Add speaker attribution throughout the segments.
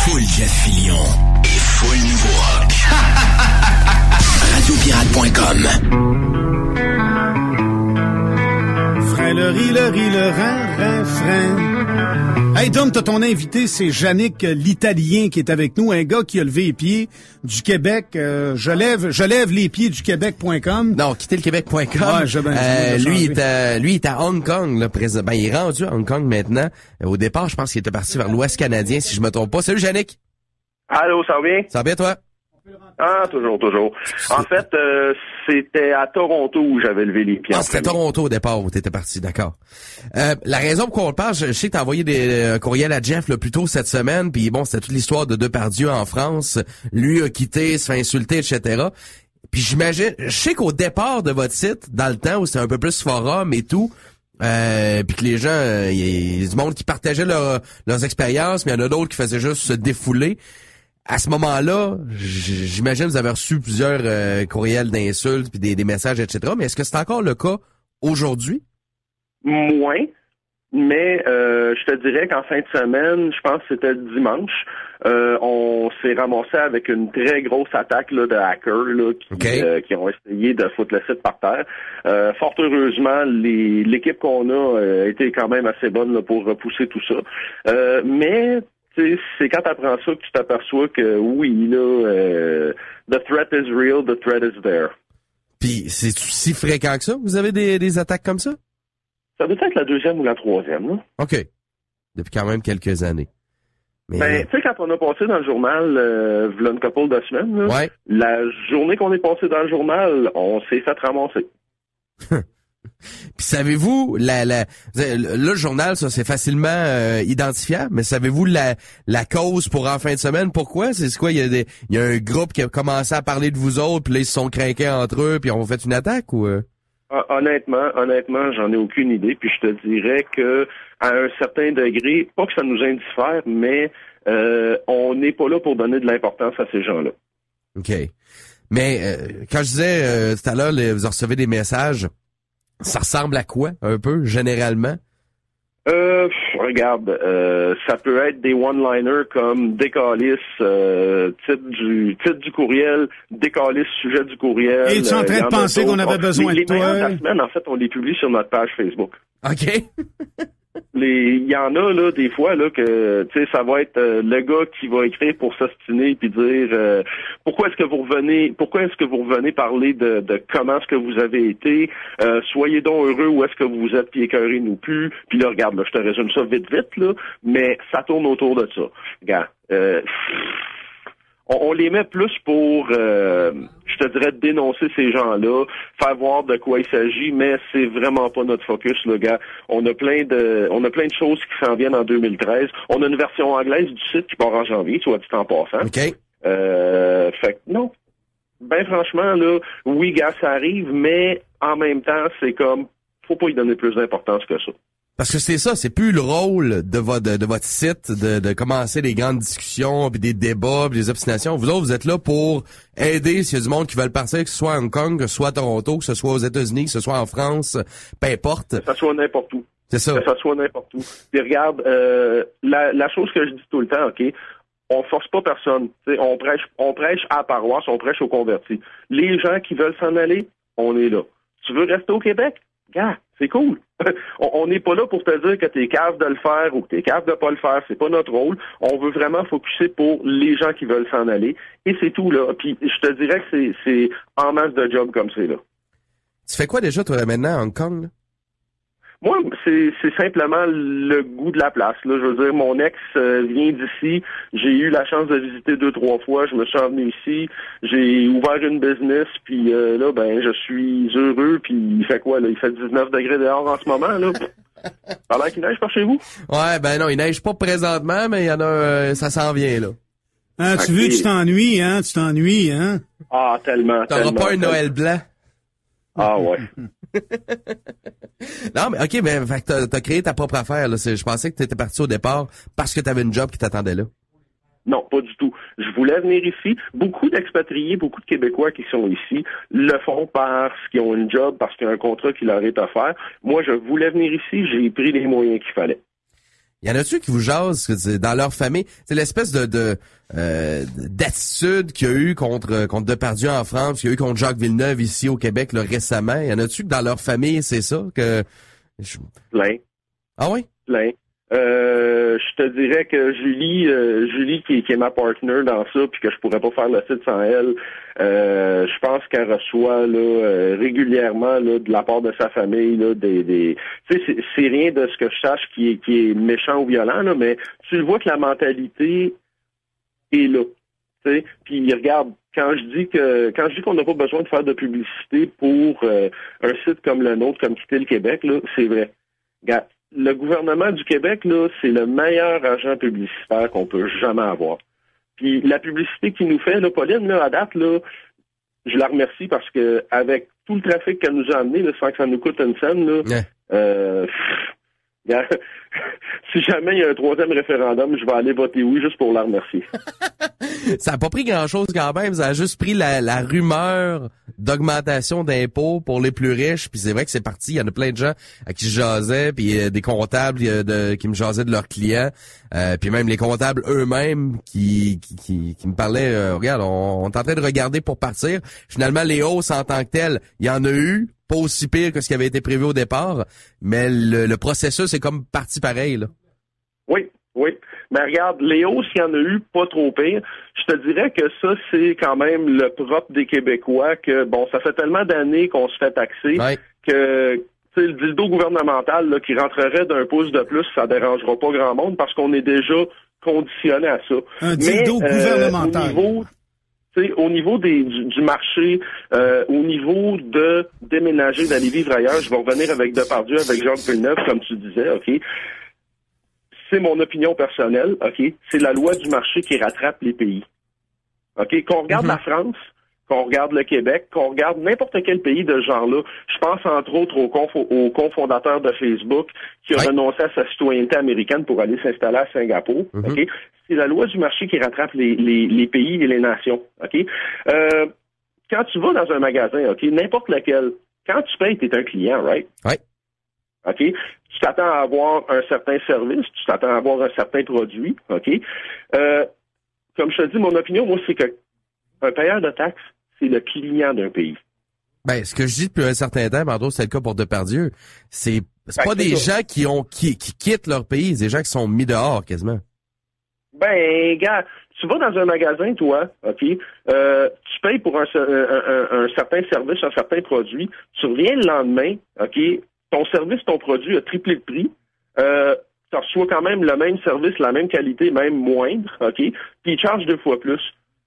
Speaker 1: Full Jeff Fillion et full nouveau rock. Radiopirate.com.
Speaker 2: Frein, le refrain. Hey Dom, t'as ton invité, c'est Yannick l'Italien qui est avec nous, un gars qui a levé les pieds du Québec. Je lève les pieds du Québec.com.
Speaker 3: Non, quitter le Québec.com.
Speaker 2: Ouais,
Speaker 3: lui est à Hong Kong, là, présent. Ben, il est rendu à Hong Kong maintenant. Au départ, je pense qu'il était parti vers l'Ouest canadien, si je me trompe pas. Salut, Yannick.
Speaker 4: Allô, ça va bien?
Speaker 3: Ça va bien, toi?
Speaker 4: Ah, toujours. En fait, c'était à Toronto où j'avais levé les pieds.
Speaker 3: Ah, c'était Toronto au départ où t'étais parti, d'accord. La raison pour qu'on le parle, je sais que t'as envoyé des courriels à Jeff là, plus tôt cette semaine, puis bon, c'était toute l'histoire de Depardieu en France. Lui a quitté, se fait insulter, etc. Puis j'imagine, je sais qu'au départ de votre site, dans le temps où c'était un peu plus forum et tout, puis que les gens, il y a du monde qui partageait leurs expériences, mais il y en a d'autres qui faisaient juste se défouler. À ce moment-là, j'imagine que vous avez reçu plusieurs courriels d'insultes puis des messages, etc. Mais est-ce que c'est encore le cas aujourd'hui?
Speaker 4: Moins, mais je te dirais qu'en fin de semaine, je pense que c'était le dimanche, on s'est ramassé avec une très grosse attaque là, de hackers là, qui ont essayé de foutre le site par terre. Fort heureusement, l'équipe qu'on a été quand même assez bonne là, pour repousser tout ça. Mais c'est quand t'apprends ça que tu t'aperçois que oui, là, the threat is real, the threat is there.
Speaker 3: Puis c'est si fréquent que ça? Vous avez des attaques comme ça?
Speaker 4: Ça doit être la deuxième ou la troisième, là.
Speaker 3: OK. Depuis quand même quelques années. Mais...
Speaker 4: Ben, tu sais, quand on a passé dans le journal, v'là une couple de semaines, là,
Speaker 3: ouais.
Speaker 4: La journée qu'on est passé dans le journal, on s'est fait ramasser.
Speaker 3: Puis savez-vous, le journal, ça c'est facilement identifiable, mais savez-vous la cause pour en fin de semaine? Pourquoi? C'est quoi? Il y a un groupe qui a commencé à parler de vous autres, puis là ils se sont craqués entre eux, puis on fait une attaque ou?
Speaker 4: Honnêtement, j'en ai aucune idée. Puis je te dirais que à un certain degré, pas que ça nous indiffère, mais on n'est pas là pour donner de l'importance à ces gens-là.
Speaker 3: OK. Mais quand je disais tout à l'heure, vous recevez des messages. Ça ressemble à quoi, un peu, généralement?
Speaker 4: Regarde, ça peut être des one-liners comme décalisse, titre du courriel, décalisse, sujet du courriel.
Speaker 2: Et tu es en train de penser qu'on avait besoin de toi?
Speaker 4: Les meilleurs de la semaine, en fait, on les publie sur notre page Facebook.
Speaker 3: OK.
Speaker 4: Il y en a, là, des fois, là, que, tu sais, ça va être le gars qui va écrire pour s'ostiner puis dire, pourquoi est-ce que vous revenez parler de comment est-ce que vous avez été, soyez donc heureux où est-ce que vous vous êtes puis écœurés nous plus, puis là, regarde, là, je te résume ça vite, là, mais ça tourne autour de ça. Regarde, on les met plus pour, je te dirais, dénoncer ces gens-là, faire voir de quoi il s'agit, mais c'est vraiment pas notre focus, le gars. On a plein de choses qui s'en viennent en 2013. On a une version anglaise du site qui part en janvier, soit dit en passant.
Speaker 3: OK.
Speaker 4: Fait que non. Ben franchement, là, oui, gars, ça arrive, mais en même temps, c'est comme, faut pas y donner plus d'importance que ça.
Speaker 3: Parce que c'est ça, c'est plus le rôle de votre site de commencer des grandes discussions, puis des débats, puis des obstinations. Vous autres, vous êtes là pour aider s'il y a du monde qui veulent partir, que ce soit à Hong Kong, que ce soit à Toronto, que ce soit aux États-Unis, que ce soit en France, peu importe.
Speaker 4: Que ça soit n'importe où.
Speaker 3: C'est ça.
Speaker 4: Que ça soit n'importe où. Puis regarde, la chose que je dis tout le temps, OK, on force pas personne. T'sais, on prêche à la paroisse, on prêche aux convertis. Les gens qui veulent s'en aller, on est là. Tu veux rester au Québec? Gars, c'est cool. On n'est pas là pour te dire que t'es cave de le faire ou que t'es cave de pas le faire. C'est pas notre rôle. On veut vraiment focuser pour les gens qui veulent s'en aller. Et c'est tout, là. Puis je te dirais que c'est en masse de jobs comme c'est là.
Speaker 3: Tu fais quoi déjà, toi, maintenant, à Hong Kong, là?
Speaker 4: Moi, c'est simplement le goût de la place. Là, je veux dire, mon ex vient d'ici. J'ai eu la chance de visiter 2-3 fois. Je me suis emmené ici. J'ai ouvert une business. Puis là, ben, je suis heureux. Puis il fait quoi là? Il fait 19 degrés dehors en ce moment. Là. Ça a l'air qu'il neige par chez vous?
Speaker 3: Ouais, ben non, il neige pas présentement, mais il y en a, ça s'en vient là.
Speaker 2: Ah, tu veux, tu t'ennuies, hein?
Speaker 4: Ah, tellement.
Speaker 3: T'auras pas un Noël blanc.
Speaker 4: Ah ouais.
Speaker 3: Non, mais OK, mais fait que t'as créé ta propre affaire. Là. Je pensais que t'étais parti au départ parce que t'avais une job qui t'attendait là.
Speaker 4: Non, pas du tout. Je voulais venir ici. Beaucoup d'expatriés, beaucoup de Québécois qui sont ici le font parce qu'ils ont une job, parce qu'il y a un contrat qui leur est offert. Moi, je voulais venir ici, j'ai pris les moyens qu'il fallait.
Speaker 3: Y en a-tu qui vous jasent dans leur famille? C'est l'espèce d'attitude qu'il y a eu contre Depardieu en France, qu'il y a eu contre Jacques Villeneuve ici au Québec là, récemment. Y en a-tu que dans leur famille, c'est ça?
Speaker 4: Plein.
Speaker 3: Ah oui?
Speaker 4: Plein. Je te dirais que Julie qui est ma partner dans ça, puis que je pourrais pas faire le site sans elle, je pense qu'elle reçoit là régulièrement là de la part de sa famille là des tu sais c'est rien de ce que je sache qui est méchant ou violent là, mais tu le vois que la mentalité est là. Tu sais, puis regarde, quand je dis qu'on n'a pas besoin de faire de publicité pour un site comme le nôtre, comme Quitter le Québec là, c'est vrai. Regarde, le gouvernement du Québec, là, c'est le meilleur agent publicitaire qu'on peut jamais avoir. Puis la publicité qu'il nous fait, là, Pauline, là, à date, là, je la remercie parce que avec tout le trafic qu'elle nous a amené, là, sans que ça nous coûte une scène, là, si jamais il y a un 3e référendum, je vais aller voter oui juste pour la remercier.
Speaker 3: Ça n'a pas pris grand-chose quand même. Ça a juste pris la rumeur d'augmentation d'impôts pour les plus riches. Puis c'est vrai que c'est parti. Il y en a plein de gens à qui je jasais, puis des comptables qui me jasaient de leurs clients. Puis même les comptables eux-mêmes qui me parlaient, regarde, on est en train de regarder pour partir. Finalement, les hausses en tant que telles, il y en a eu. Pas aussi pire que ce qui avait été prévu au départ, mais le processus est comme parti pareil, là. Oui.
Speaker 4: Mais regarde, les hausses, il y en a eu pas trop pire. Je te dirais que ça, c'est quand même le propre des Québécois que, bon, ça fait tellement d'années qu'on se fait taxer que, tu sais, le dildo gouvernemental, là, qui rentrerait d'un pouce de plus, ça dérangera pas grand monde parce qu'on est déjà conditionné à ça.
Speaker 2: Un dildo gouvernemental.
Speaker 4: Au niveau du marché, au niveau de déménager, d'aller vivre ailleurs, je vais revenir avec Depardieu, avec Jacques Villeneuve, comme tu disais, OK? C'est mon opinion personnelle, OK? C'est la loi du marché qui rattrape les pays. OK? Qu'on regarde la France, qu'on regarde le Québec, qu'on regarde n'importe quel pays de ce genre-là. Je pense entre autres au cofondateur de Facebook qui a renoncé à sa citoyenneté américaine pour aller s'installer à Singapour. OK? C'est la loi du marché qui rattrape les pays et les nations. OK? Quand tu vas dans un magasin, OK, n'importe lequel, quand tu payes, tu es un client, right?
Speaker 3: Oui.
Speaker 4: OK? Tu t'attends à avoir un certain service, tu t'attends à avoir un certain produit, OK? Comme je te dis, mon opinion, moi, c'est que un payeur de taxes, c'est le client d'un pays.
Speaker 3: Ben, ce que je dis depuis un certain temps, Mando, c'est le cas pour Depardieu. C'est pas des gens qui quittent leur pays, c'est des gens qui sont mis dehors, quasiment. Ben,
Speaker 4: gars, tu vas dans un magasin, toi, OK, tu payes pour un certain service, un certain produit, tu reviens le lendemain, OK, ton service, ton produit a triplé le prix, tu reçois quand même le même service, la même qualité, même moindre, OK, puis ils chargent 2 fois plus.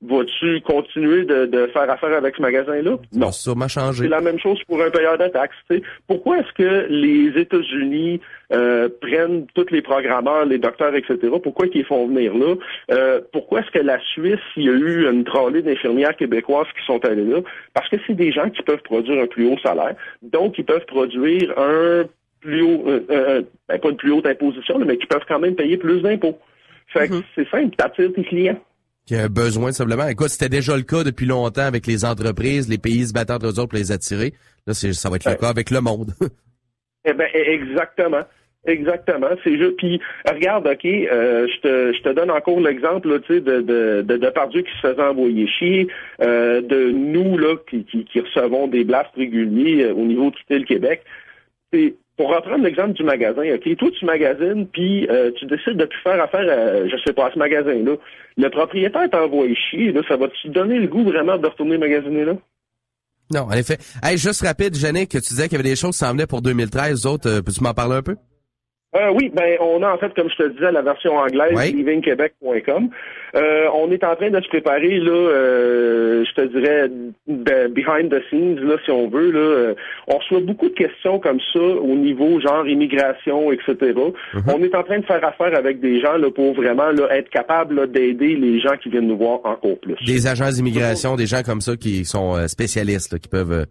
Speaker 4: Vas-tu continuer de faire affaire avec ce magasin-là? Non.
Speaker 3: Ça m'a changé.
Speaker 4: C'est la même chose pour un payeur de taxes. T'sais. Pourquoi est-ce que les États-Unis prennent tous les programmeurs, les docteurs, etc., pourquoi ils font venir là? Pourquoi est-ce que la Suisse, il y a eu une tralée d'infirmières québécoises qui sont allées là? Parce que c'est des gens qui peuvent produire un plus haut salaire, donc ils peuvent produire un plus haut, pas une plus haute imposition, mais qui peuvent quand même payer plus d'impôts. Fait que c'est simple, t'attires tes clients.
Speaker 3: Il y a un besoin simplement. Écoute, c'était déjà le cas depuis longtemps avec les entreprises, les pays se battant entre eux autres pour les attirer. Là, ça va être le cas avec le monde.
Speaker 4: Eh ben, exactement. Exactement. C'est juste. Puis regarde, OK, je te donne encore l'exemple, tu sais, de Depardieu qui se faisait envoyer chier, de nous là qui recevons des blasts réguliers au niveau de Quitter le Québec. C'est pour reprendre l'exemple du magasin, OK, toi, tu magasines, puis tu décides de plus faire affaire à, je sais pas, à ce magasin-là. Le propriétaire t'envoie chier, là, ça va-tu donner le goût vraiment de retourner magasiner là?
Speaker 3: Non, en effet. Hey, juste rapide, Jannick, tu disais qu'il y avait des choses qui s'en venaient pour 2013. Vous autres, peux-tu m'en parler un peu?
Speaker 4: Oui, ben on a en fait, comme je te disais, la version anglaise, livingquebec.com. On est en train de se préparer, là, je te dirais, behind the scenes, là, si on veut. Là, on reçoit beaucoup de questions comme ça au niveau genre immigration, etc. On est en train de faire affaire avec des gens là, pour vraiment là, être capable d'aider les gens qui viennent nous voir encore plus.
Speaker 3: Des agents d'immigration, des gens comme ça qui sont spécialistes, là, qui peuvent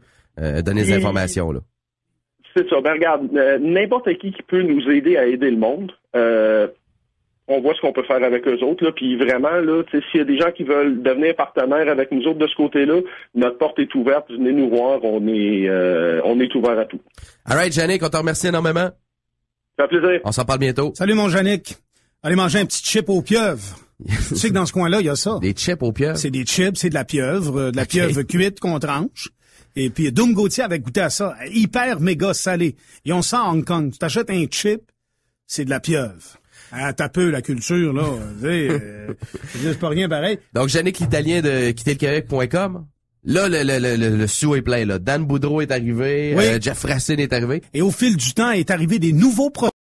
Speaker 3: donner des informations, là.
Speaker 4: C'est ça. Ben regarde, n'importe qui peut nous aider à aider le monde. On voit ce qu'on peut faire avec eux autres. Là, puis vraiment, là, s'il y a des gens qui veulent devenir partenaires avec nous autres de ce côté-là, notre porte est ouverte. Venez nous voir. On est ouvert à tout.
Speaker 3: All right, Jannick, on te remercie énormément.
Speaker 4: Ça fait plaisir.
Speaker 3: On s'en parle bientôt.
Speaker 2: Salut, mon Yannick. Allez manger un petit chip aux pieuvres. Tu sais que dans ce coin-là, il y a ça.
Speaker 3: Des chips aux pieuvres?
Speaker 2: C'est des chips, c'est de la pieuvre cuite qu'on tranche. Et puis, Doom Gauthier avait goûté à ça. Hyper méga salé. Ils ont ça à Hong Kong. Tu t'achètes un chip, c'est de la pieuvre. Ah, t'as peu la culture, là. C'est pas rien pareil.
Speaker 3: Donc, Yannick l'Italien de quitterlequebec.com. Là, le sou est plein, là. Dan Boudreau est arrivé,
Speaker 2: Oui.
Speaker 3: Jeff Racine est arrivé.
Speaker 2: Et au fil du temps, est arrivé des nouveaux produits.